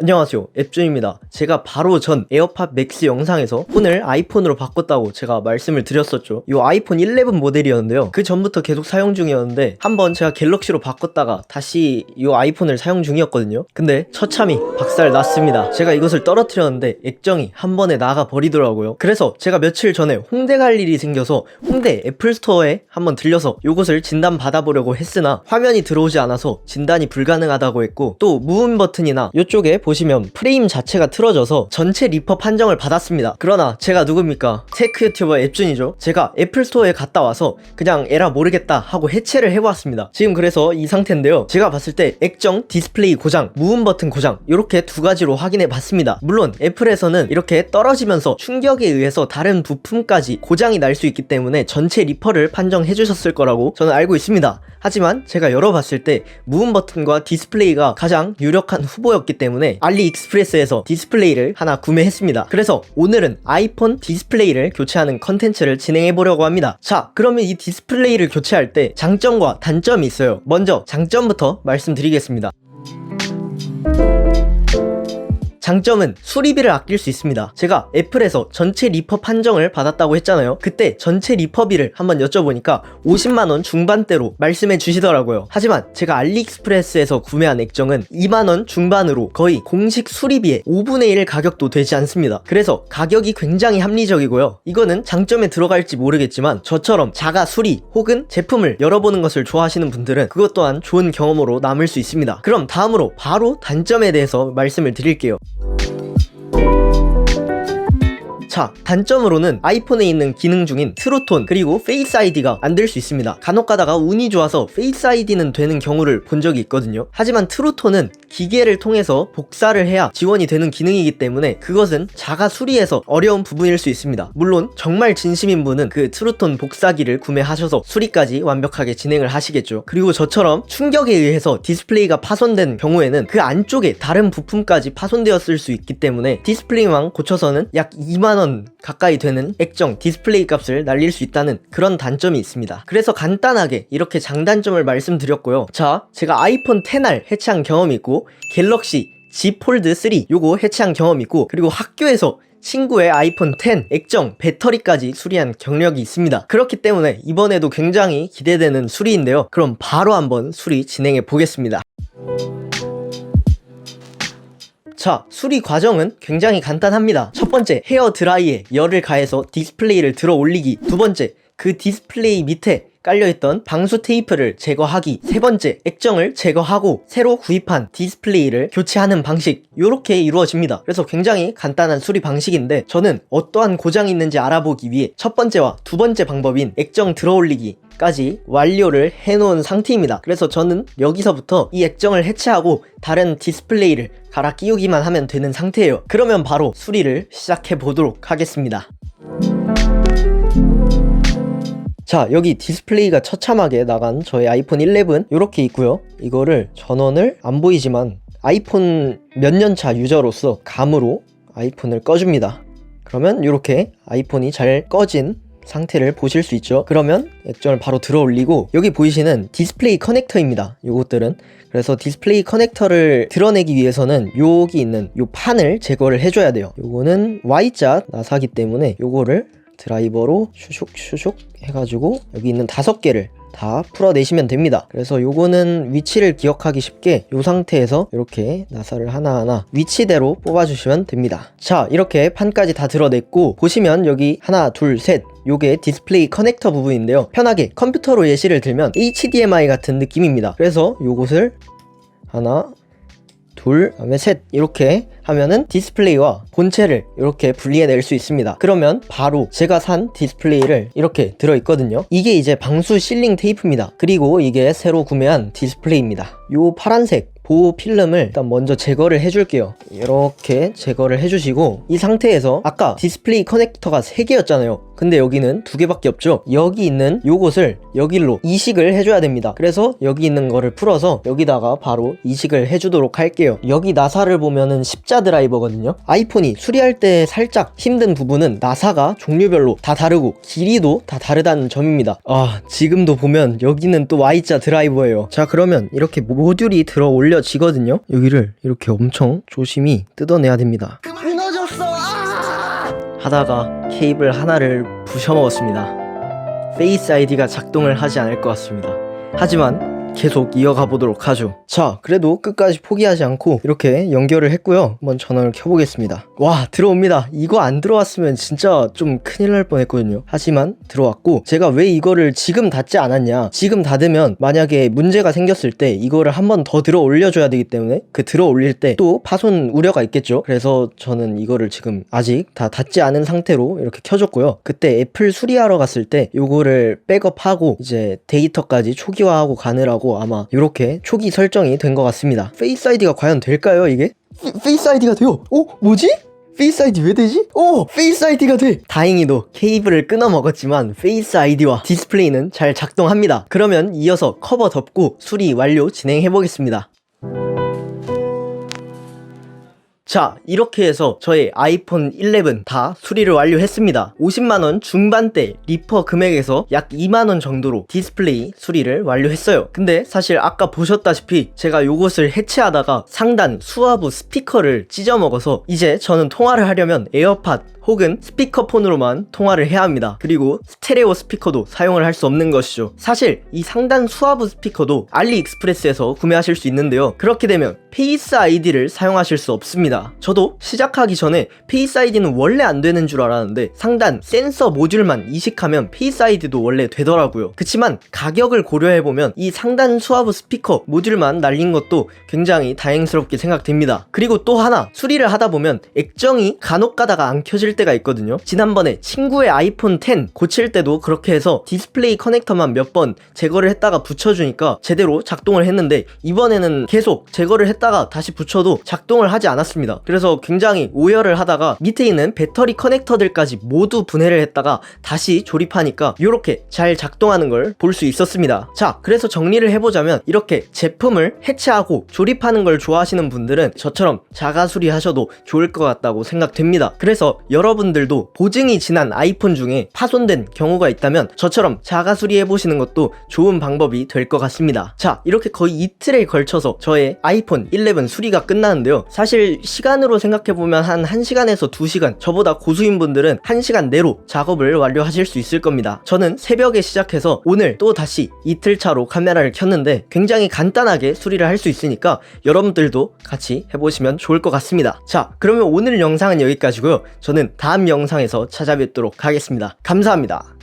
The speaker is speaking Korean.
안녕하세요, 앱준입니다. 제가 바로 전 에어팟 맥스 영상에서 폰을 아이폰으로 바꿨다고 제가 말씀을 드렸었죠. 이 아이폰 11 모델이었는데요, 그 전부터 계속 사용 중이었는데 한번 제가 갤럭시로 바꿨다가 다시 이 아이폰을 사용 중이었거든요. 근데 처참히 박살 났습니다. 제가 이것을 떨어뜨렸는데 액정이 한 번에 나가 버리더라고요. 그래서 제가 며칠 전에 홍대 갈 일이 생겨서 홍대 애플스토어에 한번 들려서 이것을 진단 받아보려고 했으나 화면이 들어오지 않아서 진단이 불가능하다고 했고, 또 무음 버튼이나 이쪽에 보시면 프레임 자체가 틀어져서 전체 리퍼 판정을 받았습니다. 그러나 제가 누굽니까? 테크 유튜버 앱준이죠. 제가 애플스토어에 갔다 와서 그냥 에라 모르겠다 하고 해체를 해보았습니다. 지금 그래서 이 상태인데요, 제가 봤을 때 액정, 디스플레이 고장, 무음 버튼 고장, 이렇게 두 가지로 확인해 봤습니다. 물론 애플에서는 이렇게 떨어지면서 충격에 의해서 다른 부품까지 고장이 날 수 있기 때문에 전체 리퍼를 판정해 주셨을 거라고 저는 알고 있습니다. 하지만 제가 열어봤을 때 무음 버튼과 디스플레이가 가장 유력한 후보였기 때문에 알리익스프레스에서 디스플레이를 하나 구매했습니다. 그래서 오늘은 아이폰 디스플레이를 교체하는 컨텐츠를 진행해 보려고 합니다. 자, 그러면 이 디스플레이를 교체할 때 장점과 단점이 있어요. 먼저 장점부터 말씀드리겠습니다. 장점은 수리비를 아낄 수 있습니다. 제가 애플에서 전체 리퍼 판정을 받았다고 했잖아요. 그때 전체 리퍼비를 한번 여쭤보니까 50만원 중반대로 말씀해 주시더라고요. 하지만 제가 알리익스프레스에서 구매한 액정은 2만원 중반으로 거의 공식 수리비의 5분의 1 가격도 되지 않습니다. 그래서 가격이 굉장히 합리적이고요. 이거는 장점에 들어갈지 모르겠지만 저처럼 자가 수리 혹은 제품을 열어보는 것을 좋아하시는 분들은 그것 또한 좋은 경험으로 남을 수 있습니다. 그럼 다음으로 바로 단점에 대해서 말씀을 드릴게요. 자, 단점으로는 아이폰에 있는 기능 중인 트루톤 그리고 페이스 아이디가 안 될 수 있습니다. 간혹 가다가 운이 좋아서 페이스 아이디는 되는 경우를 본 적이 있거든요. 하지만 트루톤은 기계를 통해서 복사를 해야 지원이 되는 기능이기 때문에 그것은 자가 수리해서 어려운 부분일 수 있습니다. 물론 정말 진심인 분은 그 트루톤 복사기를 구매하셔서 수리까지 완벽하게 진행을 하시겠죠. 그리고 저처럼 충격에 의해서 디스플레이가 파손된 경우에는 그 안쪽에 다른 부품까지 파손되었을 수 있기 때문에 디스플레이만 고쳐서는 약 2만원 가까이 되는 액정 디스플레이 값을 날릴 수 있다는 그런 단점이 있습니다. 그래서 간단하게 이렇게 장단점을 말씀드렸고요. 자, 제가 아이폰 10R 해체한 경험이 있고 갤럭시 Z 폴드 3 요거 해체한 경험이 있고, 그리고 학교에서 친구의 아이폰 10 액정 배터리까지 수리한 경력이 있습니다. 그렇기 때문에 이번에도 굉장히 기대되는 수리인데요, 그럼 바로 한번 수리 진행해 보겠습니다. 자, 수리 과정은 굉장히 간단합니다. 첫 번째, 헤어 드라이에 열을 가해서 디스플레이를 들어 올리기. 두 번째, 그 디스플레이 밑에 깔려있던 방수 테이프를 제거하기. 세 번째, 액정을 제거하고 새로 구입한 디스플레이를 교체하는 방식. 요렇게 이루어집니다. 그래서 굉장히 간단한 수리 방식인데 저는 어떠한 고장이 있는지 알아보기 위해 첫 번째와 두 번째 방법인 액정 들어 올리기 까지 완료를 해놓은 상태입니다. 그래서 저는 여기서부터 이 액정을 해체하고 다른 디스플레이를 갈아 끼우기만 하면 되는 상태예요. 그러면 바로 수리를 시작해 보도록 하겠습니다. 자, 여기 디스플레이가 처참하게 나간 저의 아이폰 11 이렇게 있고요. 이거를 전원을 안 보이지만 아이폰 몇 년 차 유저로서 감으로 아이폰을 꺼줍니다. 그러면 이렇게 아이폰이 잘 꺼진 상태를 보실 수 있죠. 그러면 액정을 바로 들어 올리고 여기 보이시는 디스플레이 커넥터입니다. 요것들은 그래서 디스플레이 커넥터를 드러내기 위해서는 여기 있는 요 판을 제거를 해줘야 돼요. 요거는 Y자 나사기 때문에 요거를 드라이버로 슈슉 해가지고 여기 있는 5개를 다 풀어내시면 됩니다. 그래서 요거는 위치를 기억하기 쉽게 요 상태에서 이렇게 나사를 하나하나 위치대로 뽑아주시면 됩니다. 자, 이렇게 판까지 다 드러냈고 보시면 여기 하나 둘 셋 요게 디스플레이 커넥터 부분인데요, 편하게 컴퓨터로 예시를 들면 HDMI 같은 느낌입니다. 그래서 요것을 하나 둘, 그다음에 셋 이렇게 하면은 디스플레이와 본체를 이렇게 분리해낼 수 있습니다. 그러면 바로 제가 산 디스플레이를 이렇게 들어있거든요. 이게 이제 방수 실링 테이프입니다. 그리고 이게 새로 구매한 디스플레이입니다. 요 파란색 보호 필름을 일단 먼저 제거를 해줄게요. 이렇게 제거를 해주시고 이 상태에서 아까 디스플레이 커넥터가 3개였잖아요. 근데 여기는 2개밖에 없죠. 여기 있는 요것을 여기로 이식을 해줘야 됩니다. 그래서 여기 있는 거를 풀어서 여기다가 바로 이식을 해주도록 할게요. 여기 나사를 보면은 십자 드라이버거든요. 아이폰이 수리할 때 살짝 힘든 부분은 나사가 종류별로 다 다르고 길이도 다 다르다는 점입니다. 지금도 보면 여기는 또 Y자 드라이버예요. 자, 그러면 이렇게 모듈이 들어 올려 찢어지거든요. 여기를 이렇게 엄청 조심히 뜯어내야 됩니다. 무너졌어! 하다가 케이블 하나를 부셔먹었습니다. 페이스 아이디가 작동을 하지 않을 것 같습니다. 하지만 계속 이어가 보도록 하죠. 자, 그래도 끝까지 포기하지 않고 이렇게 연결을 했고요. 한번 전원을 켜보겠습니다. 와, 들어옵니다. 이거 안 들어왔으면 진짜 좀 큰일 날 뻔했거든요. 하지만 들어왔고, 제가 왜 이거를 지금 닫지 않았냐, 지금 닫으면 만약에 문제가 생겼을 때 이거를 한 번 더 들어 올려줘야 되기 때문에 그 들어 올릴 때 또 파손 우려가 있겠죠. 그래서 저는 이거를 지금 아직 다 닫지 않은 상태로 이렇게 켜줬고요. 그때 애플 수리하러 갔을 때 요거를 백업하고 이제 데이터까지 초기화하고 가느라고 아마 이렇게 초기 설정이 된 것 같습니다. 페이스 아이디가 과연 될까요, 이게? 페이스 아이디가 돼요. 뭐지? 페이스 아이디 왜 되지? 페이스 아이디가 돼! 다행히도 케이블을 끊어 먹었지만 페이스 아이디와 디스플레이는 잘 작동합니다. 그러면 이어서 커버 덮고 수리 완료 진행해 보겠습니다. 자, 이렇게 해서 저의 아이폰 11 다 수리를 완료했습니다. 50만원 중반대 리퍼 금액에서 약 2만원 정도로 디스플레이 수리를 완료했어요. 근데 사실 아까 보셨다시피 제가 요것을 해체하다가 상단 수화부 스피커를 찢어먹어서 이제 저는 통화를 하려면 에어팟 혹은 스피커폰으로만 통화를 해야 합니다. 그리고 스테레오 스피커도 사용을 할 수 없는 것이죠. 사실 이 상단 수화부 스피커도 알리익스프레스에서 구매하실 수 있는데요. 그렇게 되면 페이스 아이디를 사용하실 수 없습니다. 저도 시작하기 전에 페이스 아이디는 원래 안 되는 줄 알았는데 상단 센서 모듈만 이식하면 페이스 아이디도 원래 되더라고요. 그치만 가격을 고려해보면 이 상단 수화부 스피커 모듈만 날린 것도 굉장히 다행스럽게 생각됩니다. 그리고 또 하나, 수리를 하다 보면 액정이 간혹 가다가 안 켜질 때가 있거든요. 지난번에 친구의 아이폰 10 고칠 때도 그렇게 해서 디스플레이 커넥터만 몇 번 제거를 했다가 붙여주니까 제대로 작동을 했는데, 이번에는 계속 제거를 했다가 다시 붙여도 작동을 하지 않았습니다. 그래서 굉장히 오열을 하다가 밑에 있는 배터리 커넥터들까지 모두 분해를 했다가 다시 조립하니까 이렇게 잘 작동하는 걸 볼 수 있었습니다. 자, 그래서 정리를 해보자면 이렇게 제품을 해체하고 조립하는 걸 좋아하시는 분들은 저처럼 자가 수리하셔도 좋을 것 같다고 생각됩니다. 그래서 여러분들도 보증이 지난 아이폰 중에 파손된 경우가 있다면 저처럼 자가 수리해보시는 것도 좋은 방법이 될 것 같습니다. 자, 이렇게 거의 이틀에 걸쳐서 저의 아이폰 11 수리가 끝나는데요. 사실 시간으로 생각해보면 한 1시간에서 2시간, 저보다 고수인 분들은 1시간 내로 작업을 완료하실 수 있을 겁니다. 저는 새벽에 시작해서 오늘 또 다시 이틀 차로 카메라를 켰는데 굉장히 간단하게 수리를 할 수 있으니까 여러분들도 같이 해보시면 좋을 것 같습니다. 자, 그러면 오늘 영상은 여기까지고요. 저는 다음 영상에서 찾아뵙도록 하겠습니다. 감사합니다.